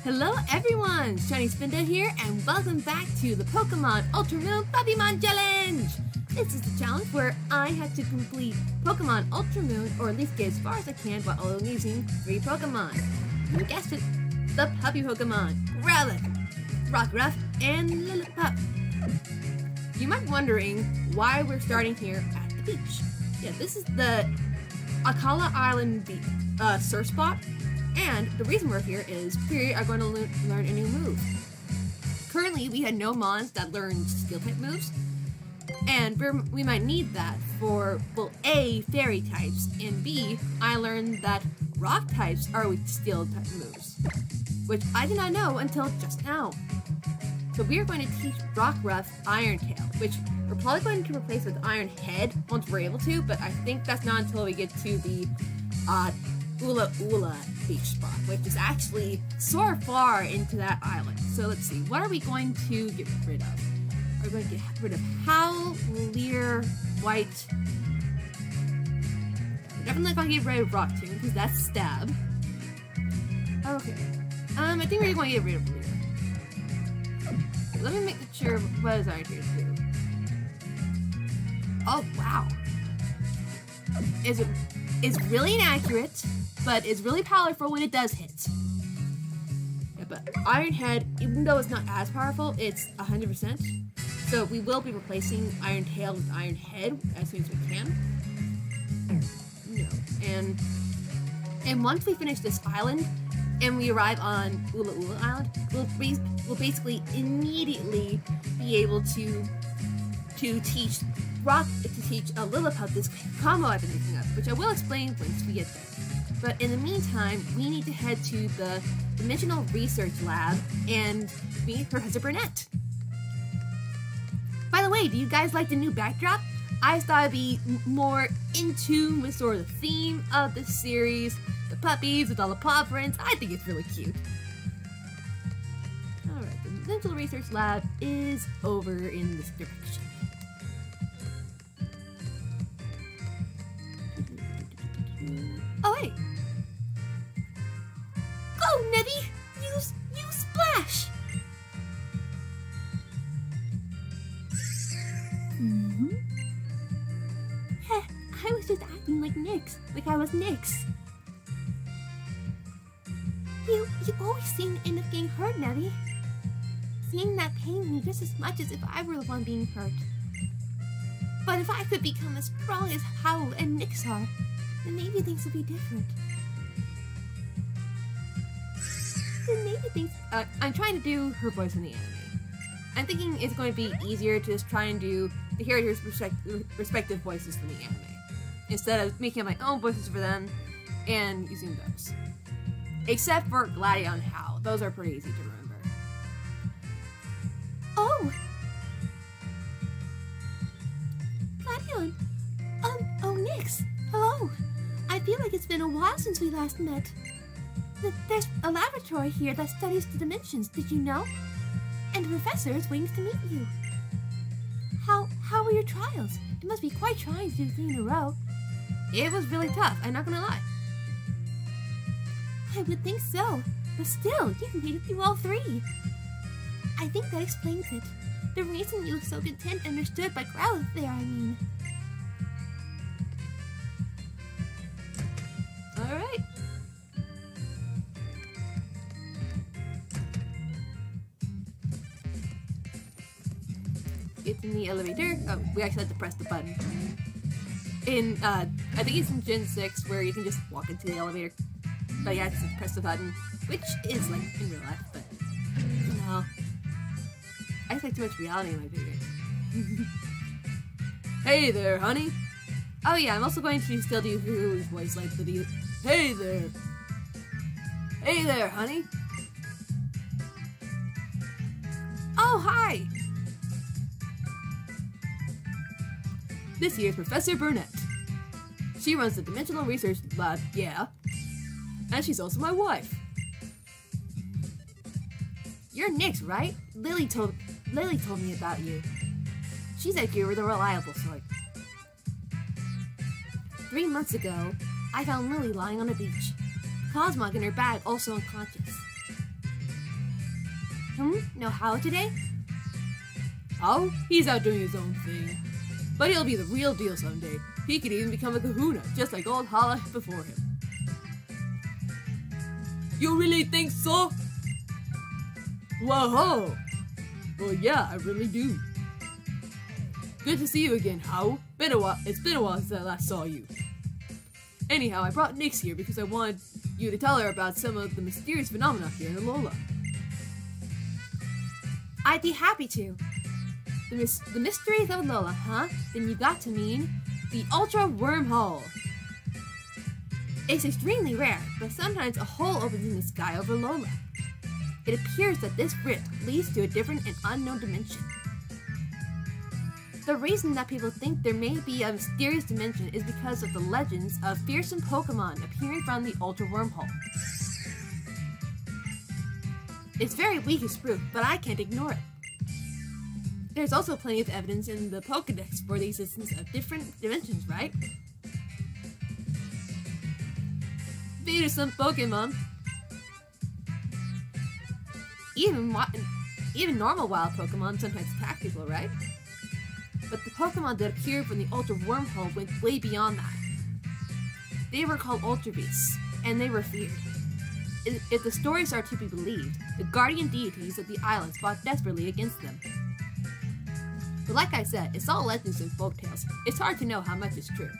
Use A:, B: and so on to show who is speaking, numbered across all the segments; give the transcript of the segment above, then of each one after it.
A: Hello everyone, Shiny Spinda here, and welcome back to the Pokémon Ultra Moon Puppymon Challenge! This is the challenge where I have to complete Pokémon Ultra Moon, or at least get as far as I can while only using 3 Pokémon. You guessed it, the Puppy Pokémon, Rowlet, Rockruff, and Lillipup. You might be wondering why we're starting here at the beach. Yeah, this is the Akala Island beach, surf spot. And the reason we're here is we are going to learn a new move. Currently, we had no mons that learned steel-type moves, and we might need that for, well, A, fairy types, and B, I learned that rock types are weak to steel-type moves, which I did not know until just now. So we are going to teach Rockruff Iron Tail, which we're probably going to replace with Iron Head once we're able to, but I think that's not until we get to the Ula beach spot, which is actually so far into that island. So let's see, what are we going to get rid of? We're going to get rid of Howl, Leer, White. We're definitely going to get rid of Rock Tomb, because that's Stab. Okay. I think we're going to get rid of Leer. Let me make sure what is Iron here to do. Oh, wow. It's really inaccurate, but it's really powerful when it does hit. Yeah, but Iron Head, even though it's not as powerful, it's 100%. So we will be replacing Iron Tail with Iron Head as soon as we can. No, and once we finish this island and we arrive on Ula Island, we'll basically immediately be able to teach Lillipup this combo I've been looking up, which I will explain once we get there. But in the meantime, we need to head to the Dimensional Research Lab and meet Professor Burnett. By the way, do you guys like the new backdrop? I thought it'd be more in tune with sort of the theme of the series, the puppies with all the paw prints. I think it's really cute. Alright, the Dimensional Research Lab is over in this direction. Oh, hey! Go, Nebby! Use Splash! Heh, I was just acting like I was Nyx. You always seem to end up getting hurt, Nebby. Seeing that pains me just as much as if I were the one being hurt. But if I could become as strong as Howl and Nyx are, then maybe things would be different. I'm trying to do her voice in the anime. I'm thinking it's going to be easier to just try and do the characters' respective voices from the anime, instead of making my own voices for them and using those. Except for Gladion and Howl. Those are pretty easy to remember. Oh! Gladion! Oh, Nyx! Hello! I feel like it's been a while since we last met. There's a laboratory here that studies the dimensions, did you know? And the professor is waiting to meet you. How were your trials? It must be quite trying to do 3 in a row. It was really tough, I'm not gonna lie. I would think so, but still, you made it through all 3. I think that explains it. The reason you look so content and understood by Growlithe there, I mean. Alright. It's in the elevator. Oh, we actually had to press the button. I think it's in Gen 6 where you can just walk into the elevator. But you have to press the button, which is like in real life, but you know. I expect too much reality in my videos. Hey there, honey! Oh yeah, I'm also going to still do Hulu's voice like the hey there! Hey there, honey! Oh, hi! This here's Professor Burnett. She runs the Dimensional Research Lab, yeah. And she's also my wife. You're Nyx, right? Lily told me about you. She said you were the reliable sort. 3 months ago, I found Lily lying on a beach. Cosmog in her bag, also unconscious. No How today?
B: How? He's out doing his own thing. But he'll be the real deal someday. He could even become a kahuna, just like old Hala before him. You really think so? Whoa! Well, yeah, I really do. Good to see you again, How. It's been a while since I last saw you. Anyhow, I brought Nyx here because I wanted you to tell her about some of the mysterious phenomena here in Alola.
A: I'd be happy to. The mysteries of Alola, huh? Then you got to mean the Ultra Wormhole. It's extremely rare, but sometimes a hole opens in the sky over Alola. It appears that this rift leads to a different and unknown dimension. The reason that people think there may be a mysterious dimension is because of the legends of fearsome Pokémon appearing from the Ultra Wormhole. It's very weak as proof, but I can't ignore it. There's also plenty of evidence in the Pokédex for the existence of different dimensions, right? Fearsome Pokémon. Even normal wild Pokémon sometimes attack people, right? But the Pokémon that appeared from the Ultra Wormhole went way beyond that. They were called Ultra Beasts, and they were feared. If the stories are to be believed, the guardian deities of the islands fought desperately against them. But like I said, it's all legends and folktales. It's hard to know how much is true.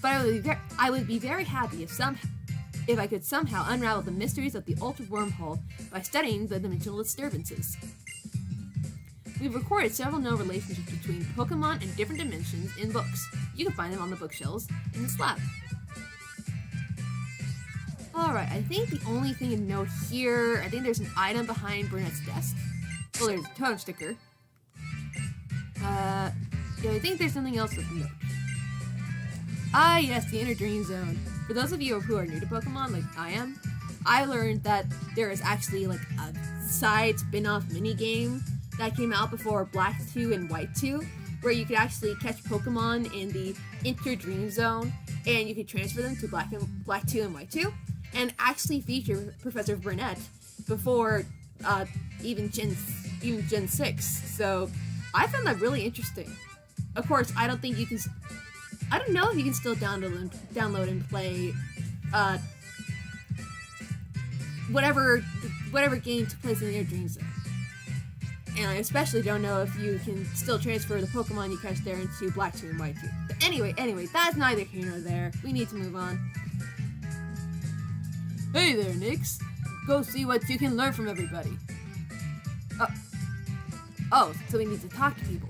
A: But I would be very happy if I could somehow unravel the mysteries of the Ultra Wormhole by studying the dimensional disturbances. We've recorded several known relationships between Pokemon and different dimensions in books. You can find them on the bookshelves in this lab. Alright, I think the only thing to note here, I think there's an item behind Burnett's desk. Well, there's a totem sticker. Yeah, I think there's something else of note. Ah, yes, the Inner Dream Zone. For those of you who are new to Pokemon, like I am, I learned that there is actually like a side spin-off minigame that came out before Black 2 and White 2, where you could actually catch Pokemon in the Inner Dream Zone, and you could transfer them to Black 2 and White 2, and actually feature Professor Burnett before even Gen 6. So I found that really interesting. Of course, I don't know if you can still download and play whatever game took place in the Inner Dream Zone. And I especially don't know if you can still transfer the Pokemon you catch there into Black 2 and White 2. But anyway, that's neither here nor there. We need to move on. Hey there, Nyx. Go see what you can learn from everybody. Oh, so we need to talk to people.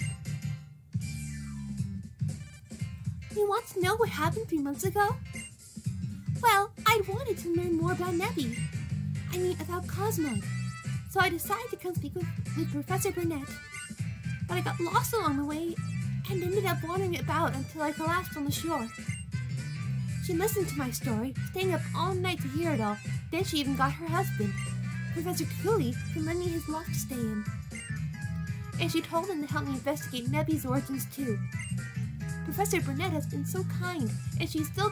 C: You want to know what happened 3 months ago? Well, I wanted to learn more about Nebby. About Cosmog. So I decided to come speak with Professor Burnett. But I got lost along the way and ended up wandering about until I collapsed on the shore. She listened to my story, staying up all night to hear it all. Then she even got her husband, Professor Cooley, to lend me his loft to stay in. And she told him to help me investigate Nebby's origins too. Professor Burnett has been so kind, and she's still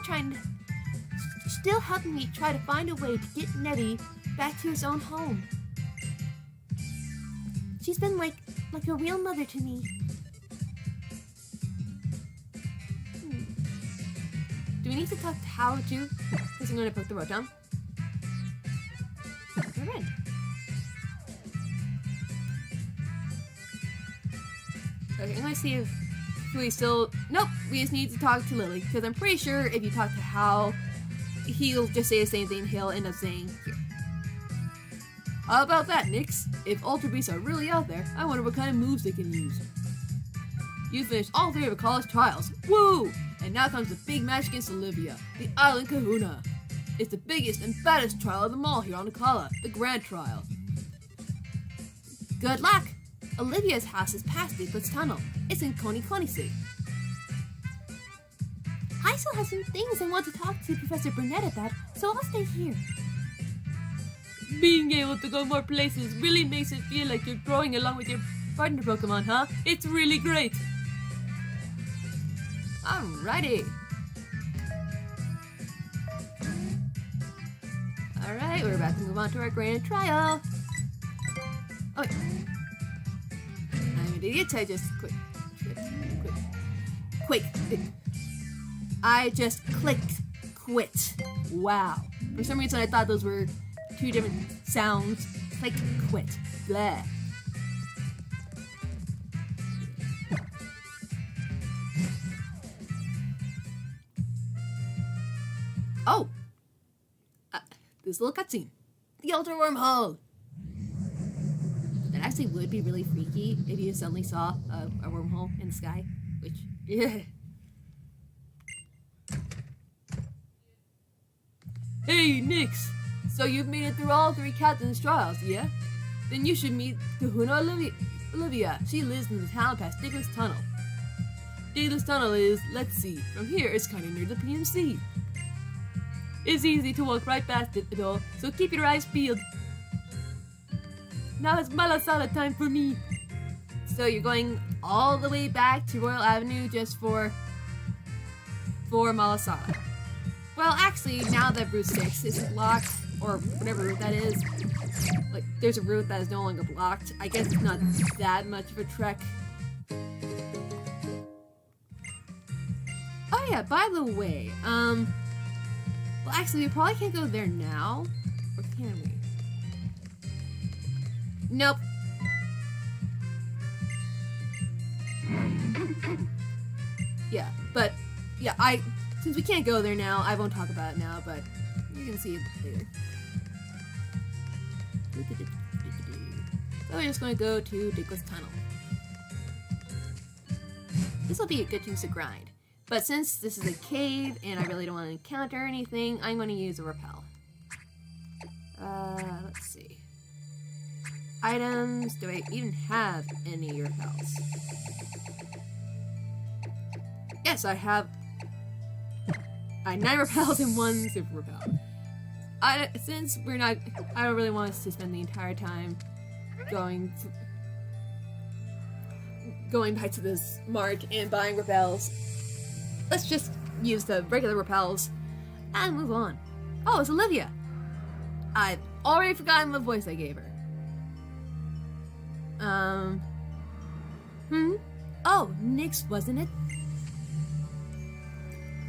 C: helping me try to find a way to get Nebby back to his own home. She's been like a real mother to me.
A: Do we need to talk to Hal too? Because I'm going to put the Rotom. We're red. Okay, I'm going to see if we still... Nope, we just need to talk to Lily. Because I'm pretty sure if you talk to Hal, he'll just say the same thing he'll end up saying here. How about that, Nyx? If Ultra Beasts are really out there, I wonder what kind of moves they can use. You finished all 3 of Akala's trials. Woo! And now comes the big match against Olivia, the Island Kahuna. It's the biggest and baddest trial of them all here on Akala, the Grand Trial. Good luck! Olivia's house is past Diglett's tunnel. It's in Konikoni City.
C: I still have some things I want to talk to Professor Burnett about, so I'll stay here.
B: Being able to go more places really makes it feel like you're growing along with your partner Pokemon, huh? It's really great!
A: Alrighty! Alright, we're about to move on to our grand trial.
B: Oh, I'm an idiot. I just quick. I just clicked quit. Wow. For some reason I thought those were two different sounds. Click, quit. Bleh. Oh! This little cutscene. The Ultra Wormhole! That actually would be really freaky if you suddenly saw a wormhole in the sky. Which, yeah. Hey, Nix! So you've made it through all 3 captain's trials, yeah? Then you should meet Kahuna Olivia. She lives in the town past Diglett's Tunnel. Diglett's Tunnel is, let's see, from here it's kinda near the PMC. It's easy to walk right past it though, so keep your eyes peeled. Now it's Malasada time for me. So you're going all the way back to Royal Avenue just for Malasada. Well, actually, now that Route 6 is blocked, or whatever route that is, like, there's a route that is no longer blocked. I guess it's not that much of a trek. Oh yeah, by the way, well, actually, we probably can't go there now, or can we? Nope. Yeah, but, yeah, since we can't go there now, I won't talk about it now, but you can see it later. So we're just going to go to Diglett's Tunnel. This will be a good use to grind, but since this is a cave and I really don't want to encounter anything, I'm going to use a repel. Let's see. Items, do I even have any repels? Yes, I have 9 repels and 1 super repel. Since we're not, I don't really want us to spend the entire time going back to this mark and buying repels. Let's just use the regular repels and move on. Oh, it's Olivia. I've already forgotten what voice I gave her. Oh, Nix, wasn't it?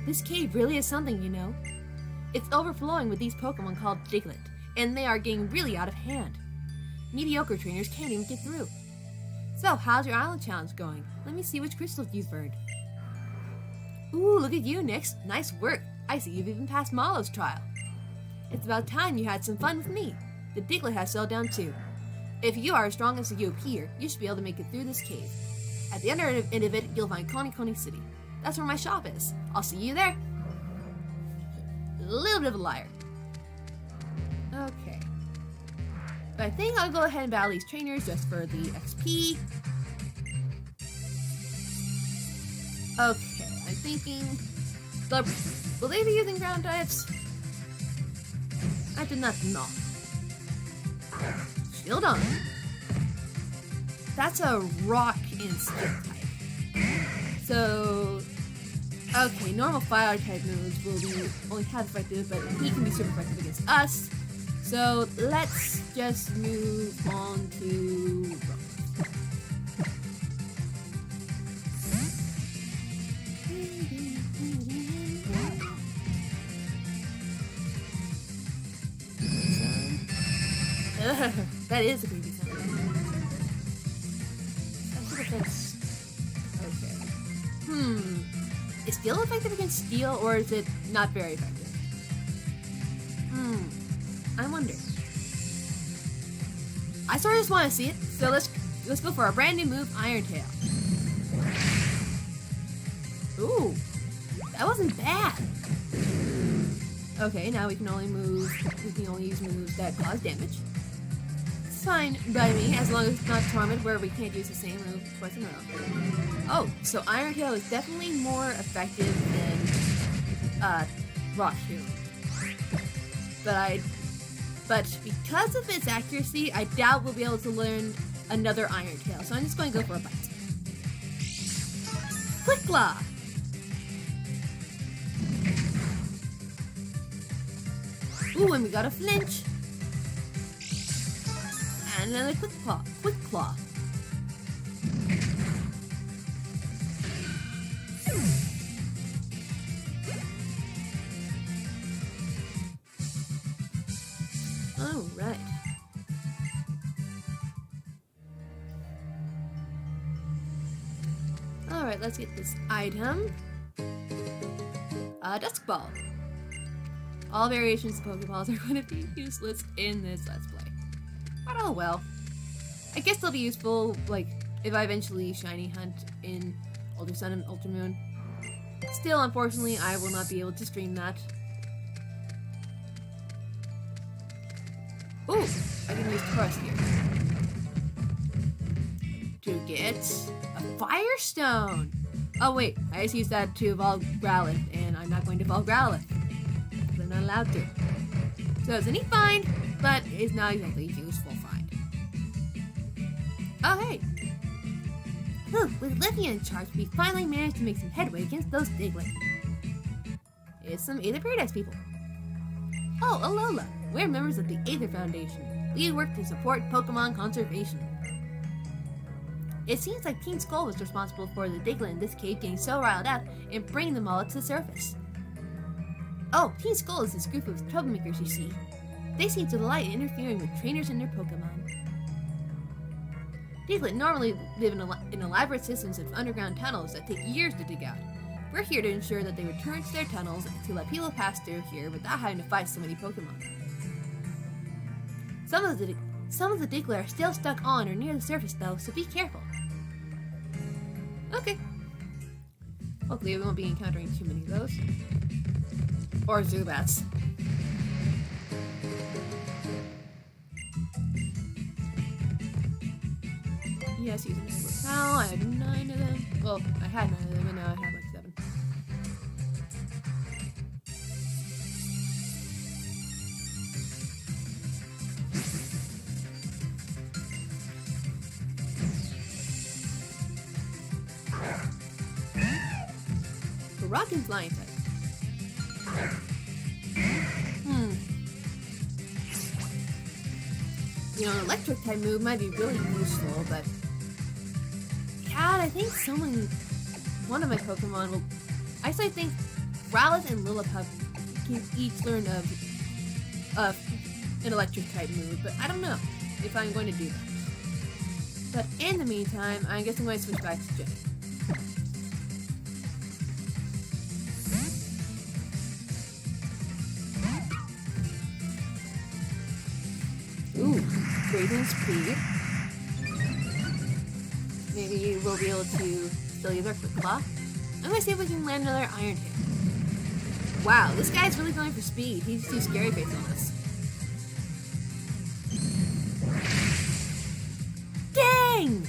B: This cave really is something, you know. It's overflowing with these Pokemon called Diglett, and they are getting really out of hand. Mediocre trainers can't even get through. So, how's your island challenge going? Let me see which crystals you've earned. Ooh, look at you, Nix. Nice work. I see you've even passed Malo's trial. It's about time you had some fun with me. The Diglett has settled down too. If you are as strong as you appear, you should be able to make it through this cave. At the end of it, you'll find Coney City. That's where my shop is. I'll see you there. A little bit of a liar. Okay. But I think I'll go ahead and battle these trainers just for the XP. Okay, I'm thinking... Will they be using ground types? I did not know. Shield on. That's a rock and steel type. So... Okay, normal fire type moves will be only half effective, but he can be super effective against us. So let's just move on to that is a creepy sound. Okay. Is steel effective against steel, or is it not very effective? I wonder. I sort of just want to see it, so let's go for our brand new move, Iron Tail. Ooh, that wasn't bad. Okay, now we can only use moves that cause damage. It's fine by me, as long as it's not Torment, where we can't use the same move twice in a row. Oh, so Iron Tail is definitely more effective than Rock Tomb. But because of its accuracy, I doubt we'll be able to learn another Iron Tail, so I'm just going to go for a bite. Quick Claw! Ooh, and we got a flinch.
A: And another quick claw. Quick claw. Alright. Alright, let's get this item. Dusk Ball. All variations of Pokeballs are going to be useless in this Let's Play. But oh well. I guess they'll be useful, like, if I eventually shiny hunt in Ultra Sun and Ultra Moon. Still, unfortunately, I will not be able to stream that. Ooh! I can use Trust here. To get a Firestone! Oh wait, I just used that to evolve Growlithe, and I'm not going to evolve Growlithe. Because I'm not allowed to. So it's a neat find, but it's not exactly a useful find. Oh hey! Whew, with Livia in charge, we finally managed to make some headway against those Diglett. It's some Aether Paradise people. Oh, Alola! We're members of the Aether Foundation. We work to support Pokemon conservation. It seems like Team Skull was responsible for the Diglett in this cave getting so riled up and bringing them all up to the surface. Oh, Team Skull is this group of troublemakers you see. They seem to delight in interfering with trainers and their Pokemon. Diglett normally live in elaborate systems of underground tunnels that take years to dig out. We're here to ensure that they return to their tunnels and to let people pass through here without having to fight so many Pokemon. Some of the Diglett are still stuck on or near the surface though, so be careful. Okay. Hopefully we won't be encountering too many of those. Or Zubats. Yes, using this repel. I have 9 of them. Well, I had 9 of them, and now I have like 7. The rock and flying type. You know, an electric type move might be really useful, but God, I think one of my Pokemon will. Actually, I think Rowlet and Lillipup can each learn an electric type move, but I don't know if I'm going to do that. But in the meantime, I guess I'm going to switch back to Jenny. Ooh, Raven Speed. Maybe we'll be able to still use our Quick Claw. I'm gonna see if we can land another Iron Tail. Wow, this guy's really going for speed. He's too scary based on us. Dang!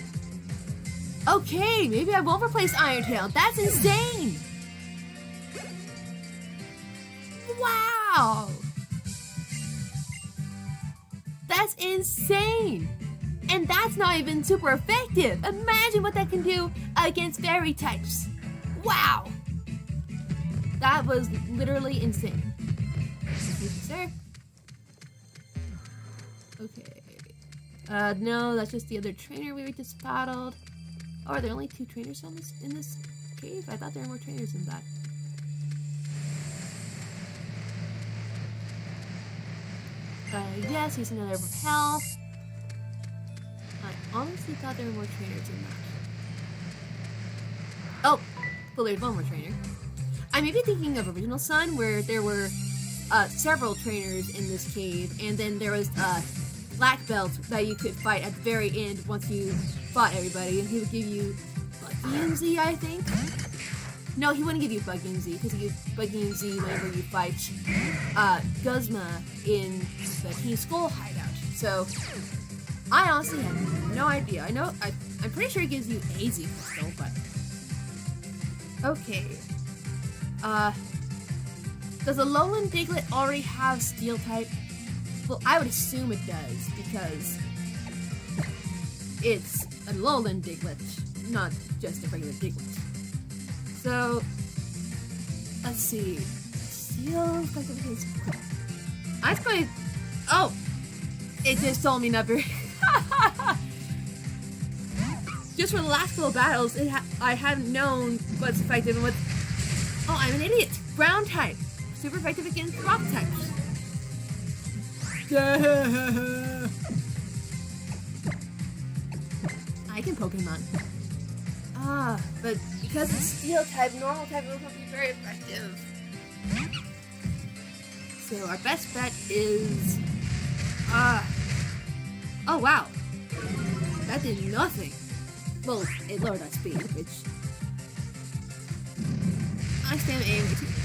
A: Okay, maybe I won't replace Iron Tail. That's insane! Wow! That's insane! And that's not even super effective! Imagine what that can do against fairy types! Wow! That was literally insane. Excuse me, sir. Okay. No, that's just the other trainer we just battled. Oh, are there only 2 trainers in this cave? I thought there were more trainers than that. Yes, he's another repel. I honestly thought there were more trainers than that. Oh, well, there's one more trainer. I may be thinking of Original Sun, where there were several trainers in this cave, and then there was Black Belt that you could fight at the very end once you fought everybody, and he would give you Buggy, I think? No, he wouldn't give you Buggy, because he gives Buggy whenever you fight Guzma in the Team Skull hideout. So, I honestly have no idea. I'm pretty sure he gives you AZ still, but... Okay. Does a Alolan Diglett already have Steel type? Well, I would assume it does, because it's a Alolan Diglett, not just a regular Diglett. So, let's see. Steel... I was going... Oh! It just told me not very... Just for the last couple of battles, I haven't known what's effective and what's... Oh, I'm an idiot. Ground type. Super effective against rock types. I can Pokemon. But because it's steel type, normal type will not be very effective. So our best bet is... Oh wow. That did nothing. Well, it lowered our speed, which... I stand aiming too much.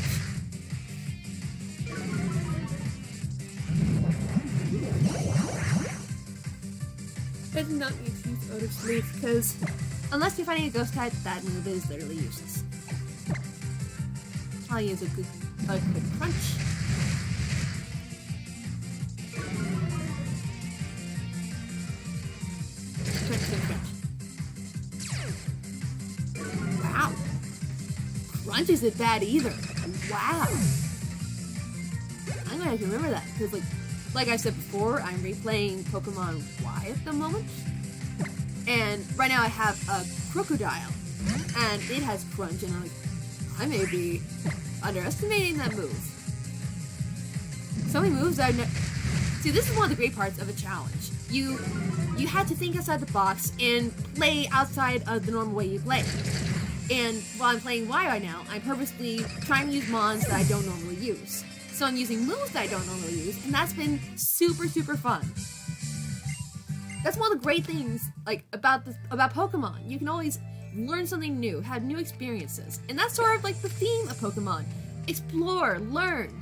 A: I did not need to use Odor Sleep, because unless you're fighting a ghost type, that move is literally useless. I'll use a quick crunch. Wow. Crunch isn't bad either. Wow. I'm gonna have to remember that, because like I said before, I'm replaying Pokemon Y at the moment. And right now I have a Crocodile, and it has Crunch, and I'm like, I may be underestimating that move. So many moves that See, this is one of the great parts of a challenge. You have to think outside the box and play outside of the normal way you play. And while I'm playing Y right now, I'm purposely trying to use mons that I don't normally use. So I'm using moves that I don't normally use, and that's been super, super fun. That's one of the great things about Pokemon. You can always learn something new, have new experiences. And that's sort of like the theme of Pokemon. Explore, learn.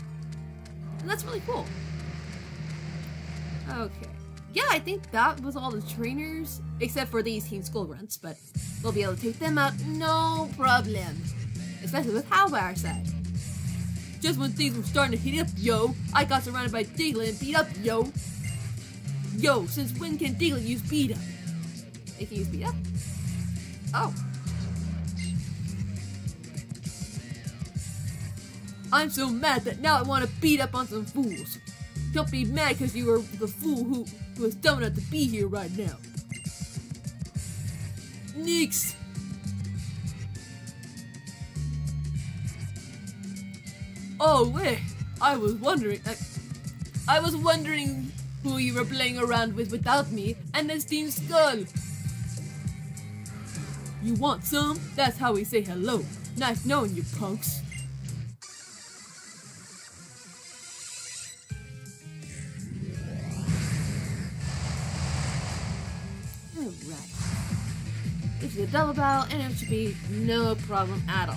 A: And that's really cool. Okay. Yeah, I think that was all the trainers, except for these Team Skull Grunts, but we'll be able to take them out no problem. Especially with how by our side. Just when things were starting to heat up, yo, I got surrounded by Diglett and beat up, yo. Yo, since when can Diglett use beat up? They can use beat up? Oh. I'm so mad that now I want to beat up on some fools. Don't be mad because you were the fool who was dumb enough to be here right now. Nix! Oh wait, I was wondering who you were playing around with without me and this Team Skull. You want some? That's how we say hello. Nice knowing you, punks. Alright. This is a double battle and it should be no problem at all.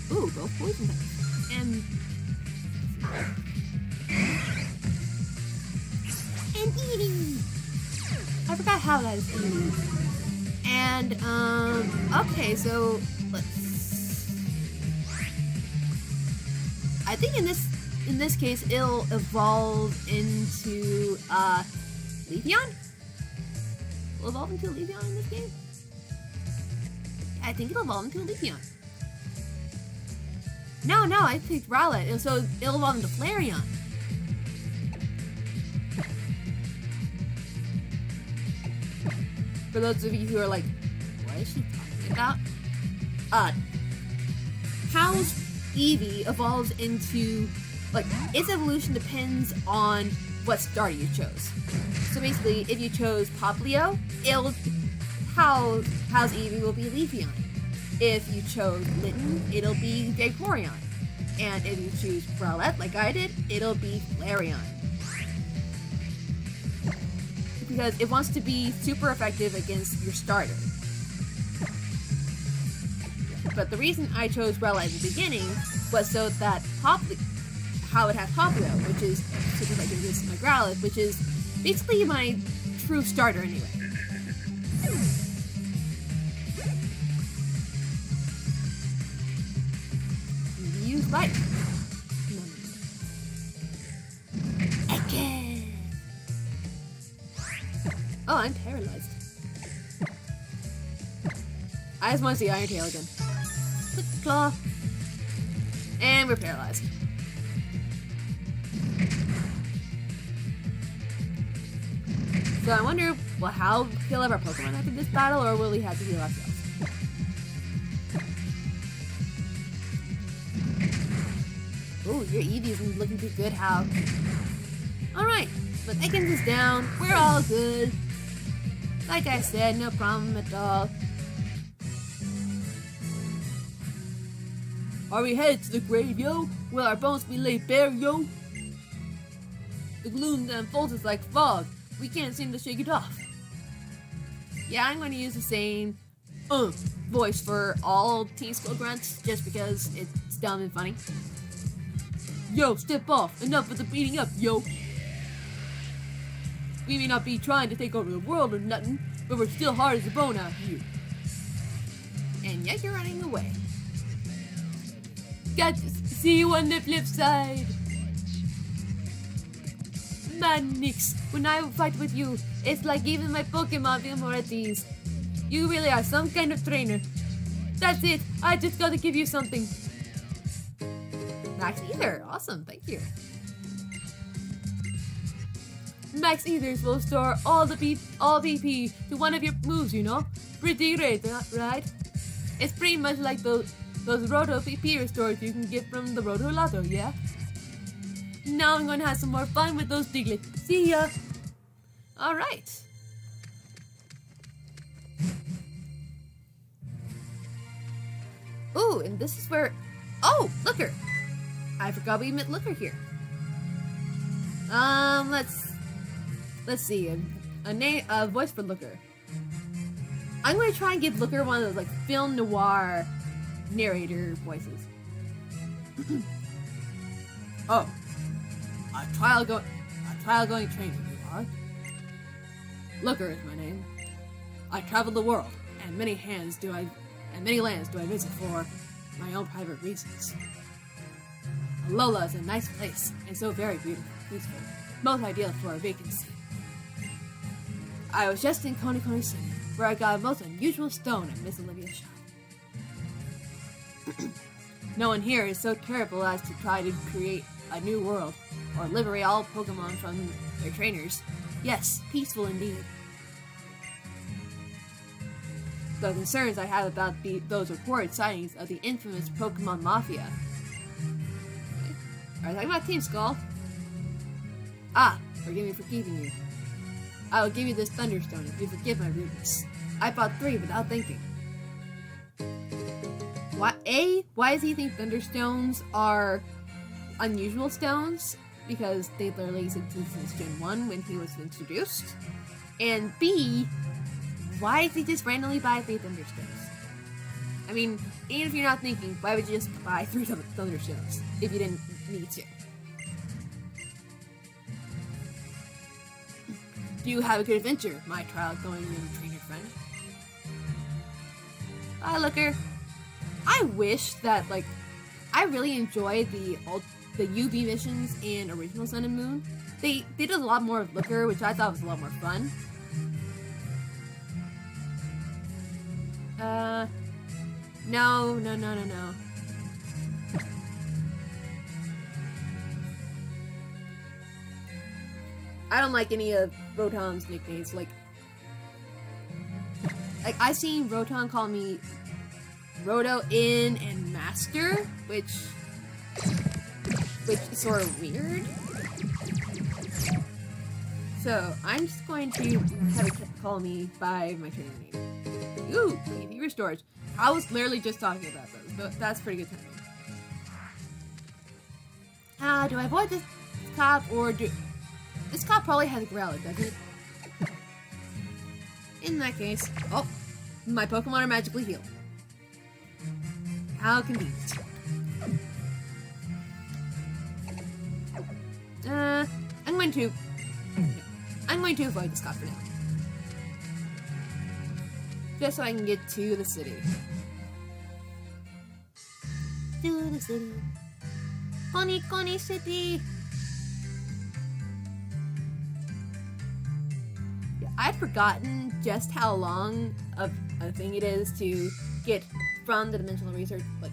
A: Ooh, both poison types. And Eevee! I forgot how that is Eevee. And, okay, so I think in this case, it'll evolve into, Leafeon? Will evolve into Leafeon in this game? I think it'll evolve into a Leafeon. No, I picked Rowlet, so it'll evolve into Flareon. For those of you who are like, what is she talking about? How's Eevee evolves into, its evolution depends on what starter you chose. So basically, if you chose Popplio, How's Eevee will be Leafeon. If you chose Litten, it'll be Vaporeon. And if you choose Rowlet, like I did, it'll be Flareon. Because it wants to be super effective against your starter. But the reason I chose Rowlet at the beginning was so that how it has Popplio, which is super effective against my Growlithe, which is basically my true starter anyway. Use light. Again. Oh, I'm paralyzed. I just want to see Iron Tail again. Quick Claw.
B: And we're paralyzed. So I wonder, well, how heal up our Pokemon after this battle, or will we have to heal ourselves? Ooh, your Eevee's looking too good, How? Alright, but Ekans is down. We're all good. Like I said, no problem at all. Are we headed to the grave, yo? Will our bones be laid bare, yo? The gloom that enfolds us like fog. We can't seem to shake it off. Yeah, I'm going to use the same voice for all Teen School grunts, just because it's dumb and funny. Yo, step off. Enough with the beating up, yo. We may not be trying to take over the world or nothing, but we're still hard as a bone out here. And yet you're running away. Got to see you on the flip side. Man, Nix, when I fight with you, it's like even my Pokemon feel more at ease. You really are some kind of trainer. That's it. I just gotta give you something. Max Ether. Awesome. Thank you. Max Ethers will store all PP to one of your moves, you know? Pretty great, right? It's pretty much like those Roto PP restores you can get from the Roto Lotto, yeah? Now I'm gonna have some more fun with those Diglett. See ya! Alright. Ooh, and this is where... Oh, Looker! I forgot we met Looker here. Let's see. A voice for Looker. I'm gonna try and give Looker one of those like film noir narrator voices. Oh, a trial going trainer you are. Looker is my name. I travel the world, and many lands do I visit for my own private reasons. Alola is a nice place, and so very beautiful, peaceful, most ideal for a vacancy. I was just in Coney City, where I got a most unusual stone at Miss Olivia's shop. No one here is so terrible as to try to create a new world, or liberate all Pokemon from their trainers. Yes, peaceful indeed. The concerns I have about those reported sightings of the infamous Pokemon Mafia. Are you talking about Team Skull? Ah, forgive me for keeping you. I will give you this Thunderstone if you forgive my rudeness. I bought 3 without thinking. Why does he think Thunderstones are unusual stones? Because they literally existed since Gen 1 when he was introduced. And B, why did he just randomly buy 3 Thunderstones? I mean, even if you're not thinking, why would you just buy 3 Thunderstones if you didn't need to? Do you have a good adventure, my trial-going trainer friend? Bye, Looker. I wish that, like, I really enjoyed the UB missions in Original Sun and Moon. They did a lot more of Looker, which I thought was a lot more fun. No. I don't like any of Rotom's nicknames. Like I seen Rotom call me Roto In and Master, which is sort of weird. So I'm just going to have it call me by my trainer name. Ooh, he restores. I was literally just talking about those, but that's pretty good timing. Do I avoid this cop or do... This cop probably has a Growlithe, doesn't it? In that case... Oh! My Pokemon are magically healed. How convenient. I'm going to avoid this cop for now. Just so I can get to the city. To the city. Coney City! Yeah, I'd forgotten just how long of a thing it is to get from the Dimensional Research, like,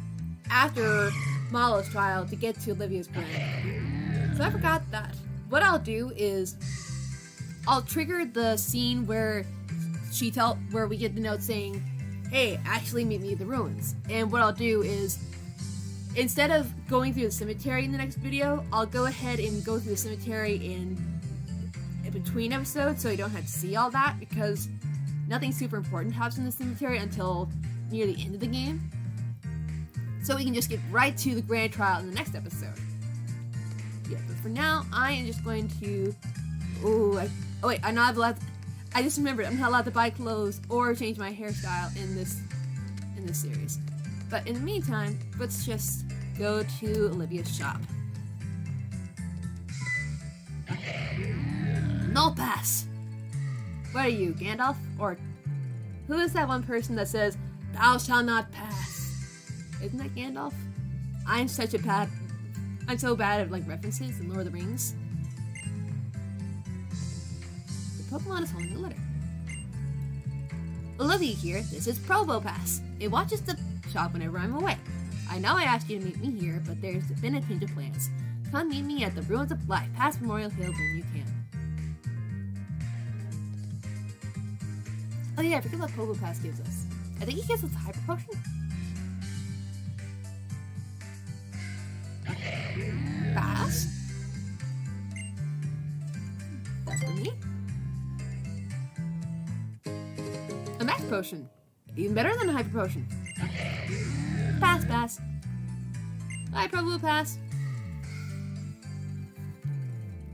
B: after
A: Malo's trial to get to Olivia's grand. So I forgot that. What I'll do is I'll trigger the scene where where we get the note saying, hey, actually meet me at the ruins. And what I'll do is, instead of going through the cemetery in the next video, I'll go ahead and go through the cemetery in between episodes so you don't have to see all that, because nothing super important happens in the cemetery until near the end of the game. So we can just get right to the grand trial in the next episode. Yeah, but for now, I am just going to... I'm not allowed... I just remembered I'm not allowed to buy clothes or change my hairstyle in this series. But in the meantime, let's just go to Olivia's shop. No pass! What are you, Gandalf? Or who is that one person that says, thou shalt not pass? Isn't that Gandalf? I'm so bad at like references in Lord of the Rings. The Pokemon is holding a letter. Olivia here, this is Provo Pass. It watches the shop whenever I'm away. I know I asked you to meet me here, but there's been a change of plans. Come meet me at the Ruins of Life, past Memorial Hill when you can. Oh yeah, I forget what Provo Pass gives us. I think he gives us a Hyper Potion. Pass. That's for me. A Max Potion. Even better than a Hyper Potion. Pass. I probably will pass.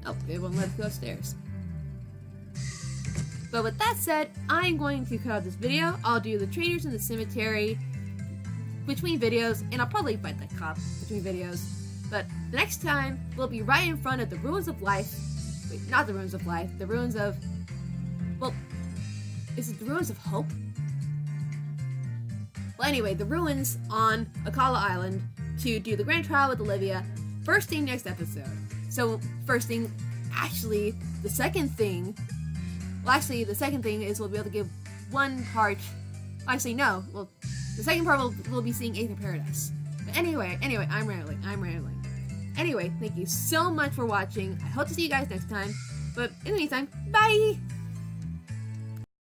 A: Oh, they won't let us go upstairs. But with that said, I'm going to cut out this video. I'll do the trainers in the cemetery between videos, and I'll probably fight that cop between videos. But the next time, we'll be right in front of the Ruins of Life. Wait, not the Ruins of Life. The Ruins of... Well, is it the Ruins of Hope? Well, anyway, the ruins on Akala Island to do the grand trial with Olivia. First thing next episode. So, first thing, actually, the second thing... Well, actually, the second thing is we'll be able to give one part... Actually, no. Well, the second part we'll be seeing Eighth of Paradise. But anyway, I'm rambling. Anyway, thank you so much for watching. I hope to see you guys next time. But in the meantime, bye!